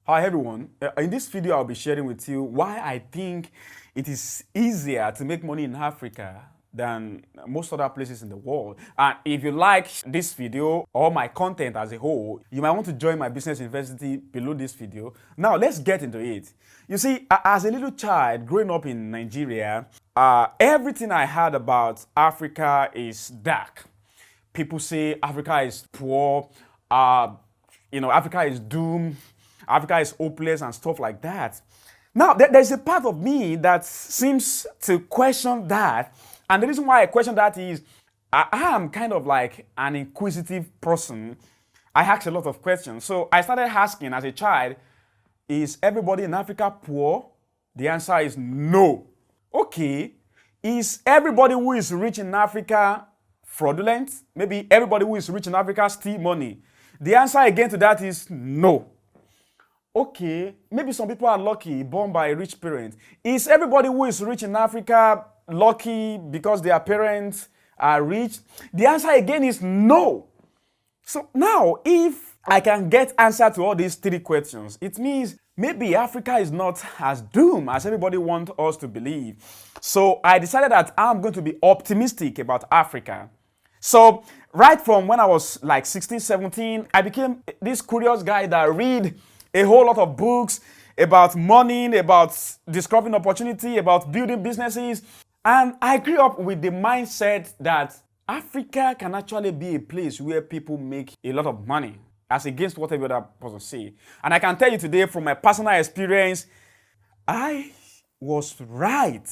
Hi everyone, in this video I'll be sharing with you why I think it is easier to make money in Africa than most other places in the world. And if you like this video or my content as a whole, you might want to join my business university below this video. Now let's get into it. You see, as a little child growing up in Nigeria, everything I heard about Africa is dark. People say Africa is poor, Africa is doomed, Africa is hopeless and stuff like that. Now, there's a part of me that seems to question that. And the reason why I question that is I am kind of like an inquisitive person. I ask a lot of questions. So I started asking as a child, is everybody in Africa poor? The answer is no. Okay. Is everybody who is rich in Africa fraudulent? Maybe everybody who is rich in Africa steal money? The answer again to that is no. Okay, maybe some people are lucky, born by rich parents. Is everybody who is rich in Africa lucky because their parents are rich? The answer again is no. So now, if I can get answer to all these three questions, it means maybe Africa is not as doomed as everybody wants us to believe. So I decided that I'm going to be optimistic about Africa. So right from when I was like 16, 17, I became this curious guy that read a whole lot of books about money, about discovering opportunity, about building businesses. And I grew up with the mindset that Africa can actually be a place where people make a lot of money, as against what every other person say. And I can tell you today from my personal experience, I was right.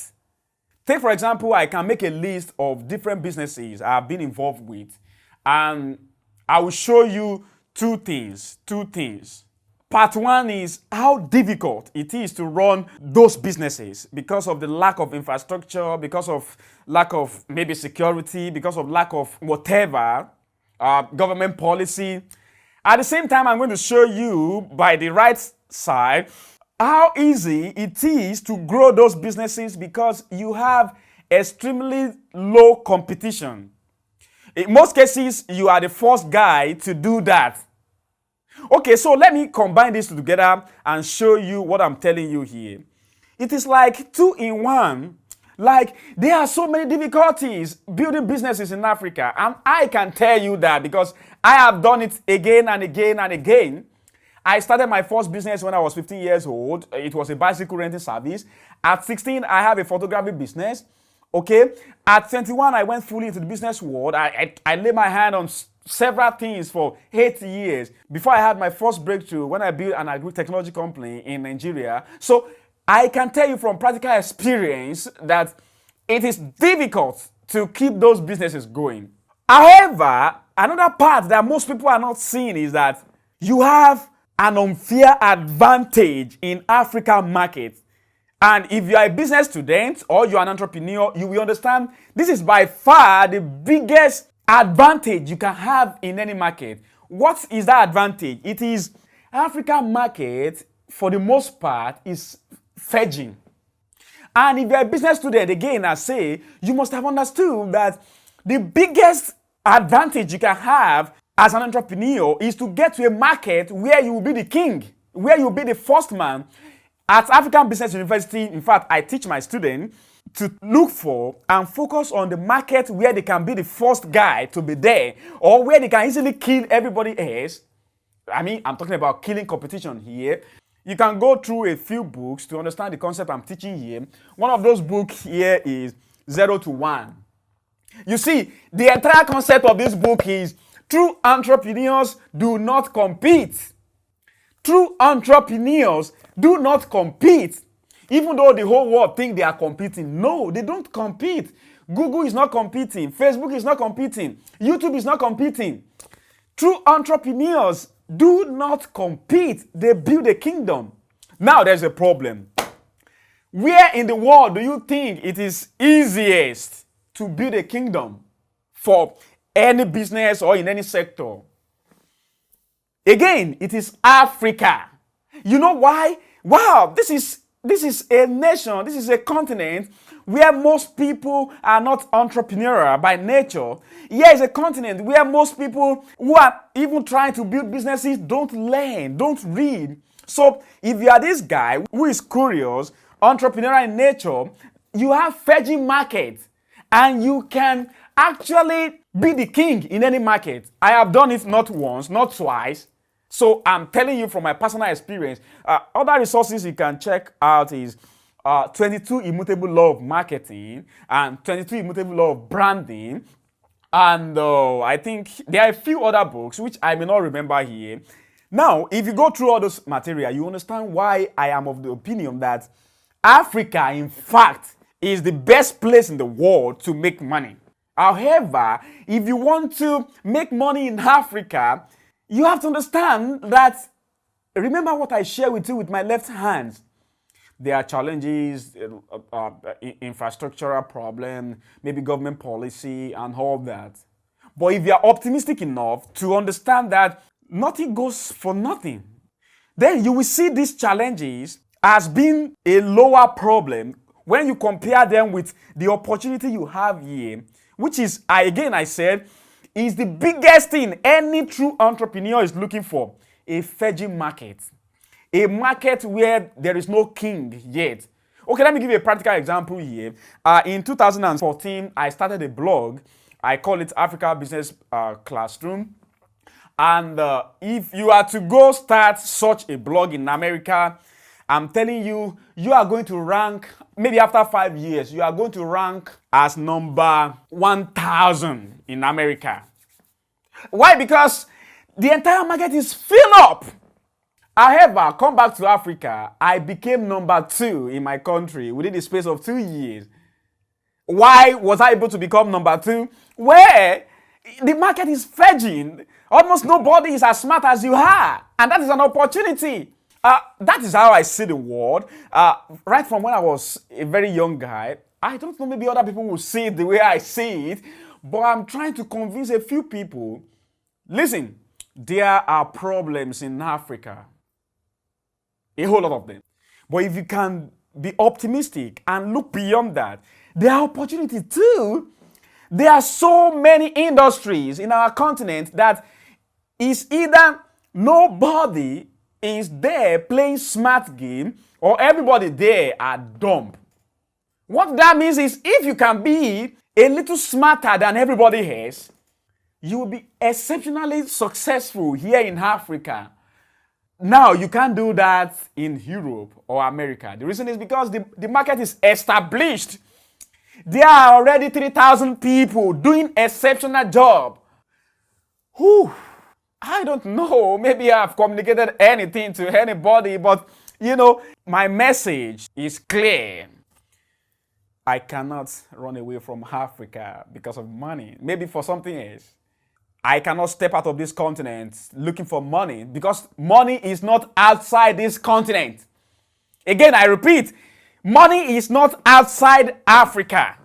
Take, for example, I can make a list of different businesses I've been involved with. And I will show you two things. Part one is how difficult it is to run those businesses because of the lack of infrastructure, because of lack of maybe security, because of lack of whatever, government policy. At the same time, I'm going to show you by the right side how easy it is to grow those businesses because you have extremely low competition. In most cases, you are the first guy to do that. Okay, so let me combine this together and show you what I'm telling you here. It is like 2 in 1. Like, there are so many difficulties building businesses in Africa. And I can tell you that because I have done it again and again and again. I started my first business when I was 15 years old. It was a bicycle renting service. At 16, I have a photography business. Okay, at 21, I went fully into the business world. I laid my hand on several things for 8 years before I had my first breakthrough when I built an agri-technology company in Nigeria. So I can tell you from practical experience that it is difficult to keep those businesses going. However, another part that most people are not seeing is that you have an unfair advantage in African market. And if you are a business student or you are an entrepreneur, you will understand this is by far the biggest advantage you can have in any market. What is that advantage? It is African market, for the most part, is fledgling. And if you're a business student, again, I say, you must have understood that the biggest advantage you can have as an entrepreneur is to get to a market where you will be the king, where you will be the first man. At African Business University, in fact, I teach my students to look for and focus on the market where they can be the first guy to be there or where they can easily kill everybody else. I mean, I'm talking about killing competition here. You can go through a few books to understand the concept I'm teaching here. One of those books here is 0 to 1. You see, the entire concept of this book is true entrepreneurs do not compete. True entrepreneurs do not compete. Even though the whole world think they are competing. No, they don't compete. Google is not competing. Facebook is not competing. YouTube is not competing. True entrepreneurs do not compete. They build a kingdom. Now there's a problem. Where in the world do you think it is easiest to build a kingdom for any business or in any sector? Again, it is Africa. You know why? Wow, this is a nation, this is a continent where most people are not entrepreneurial by nature. Here is a continent where most people who are even trying to build businesses don't learn, don't read, So if you are this guy who is curious, entrepreneurial in nature, you have fledgling market and you can actually be the king in any market. I have done it not once, not twice. So I'm telling you from my personal experience. Other resources you can check out is 22 Immutable Law of Marketing and 22 Immutable Law of Branding. And I think there are a few other books which I may not remember here. Now, if you go through all this material, you understand why I am of the opinion that Africa, in fact, is the best place in the world to make money. However, if you want to make money in Africa, you have to understand that, remember what I share with you with my left hand. There are challenges, infrastructural problems, maybe government policy and all that. But if you are optimistic enough to understand that nothing goes for nothing, then you will see these challenges as being a lower problem when you compare them with the opportunity you have here, which is, I said, is the biggest thing any true entrepreneur is looking for: a fledgling market. A market where there is no king yet. Okay, let me give you a practical example here. In 2014, I started a blog. I call it Africa Business Classroom. And if you are to go start such a blog in America, I'm telling you, you are going to rank, maybe after 5 years, you are going to rank as number 1,000 in America. Why? Because the entire market is filled up. However, come back to Africa, I became number 2 in my country within the space of 2 years. Why was I able to become number 2? Where the market is fledgling. Almost nobody is as smart as you are. And that is an opportunity. That is how I see the world. Right from when I was a very young guy, I don't know, maybe other people will see it the way I see it, but I'm trying to convince a few people. Listen, there are problems in Africa. A whole lot of them. But if you can be optimistic and look beyond that, there are opportunities too. There are so many industries in our continent that is either nobody is there playing smart game or everybody there are dumb. What that means is if you can be a little smarter than everybody else, you will be exceptionally successful here in Africa. Now, you can't do that in Europe or America. The reason is because the market is established. There are already 3,000 people doing exceptional job. Whew. I don't know. Maybe I've communicated anything to anybody, but my message is clear. I cannot run away from Africa because of money. Maybe for something else. I cannot step out of this continent looking for money because money is not outside this continent. Again, I repeat, money is not outside Africa.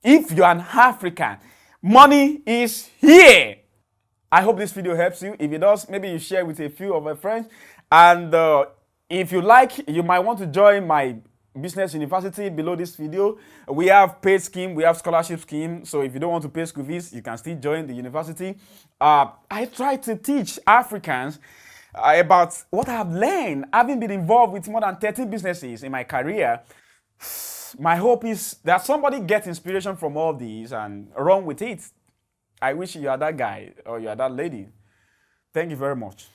If you're an African, money is here. I hope this video helps you. If it does, maybe you share with a few of your friends. And if you like, you might want to join my business university below this video. We have paid scheme, we have scholarship scheme. So if you don't want to pay school fees, you can still join the university. I try to teach Africans about what I have learned, having been involved with more than 30 businesses in my career. My hope is that somebody gets inspiration from all these and run with it. I wish you are that guy or you are that lady. Thank you very much.